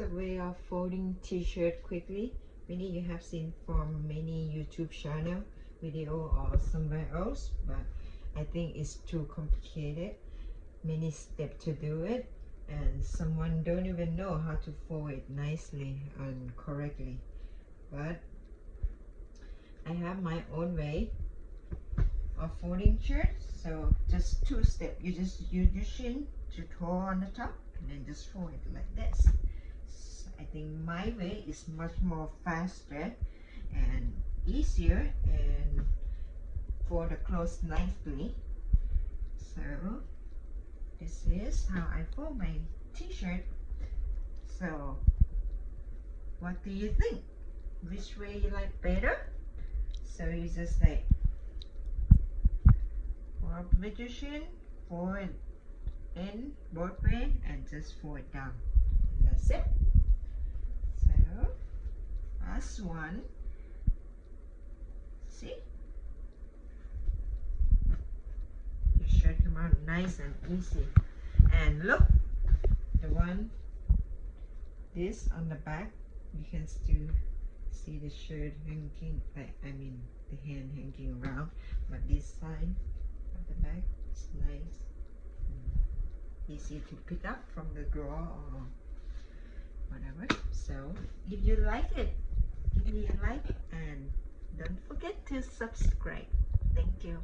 a way of folding t-shirt quickly. Maybe you have seen from many YouTube channel video or somewhere else, but I think it's too complicated, many steps to do it, and someone don't even know how to fold it nicely and correctly. But I have my own way of folding shirts. So just two steps. You just use your shin to toe on the top and then just fold it like this. So I think my way is much more faster and easier and fold the clothes nicely. So this is how I fold my t-shirt. So what do you think? Which way you like better? So you just like fold with your shin, fold it in both ways and just fold it down. And that's it. So last one. See? Your shirt come out nice and easy. And look, the one, this on the back, you can still see the shirt hanging, I mean the hand hanging around, but this side of the back is nice and easy to pick up from the drawer or whatever. So if you like it, give me a like and don't forget to subscribe. Thank you.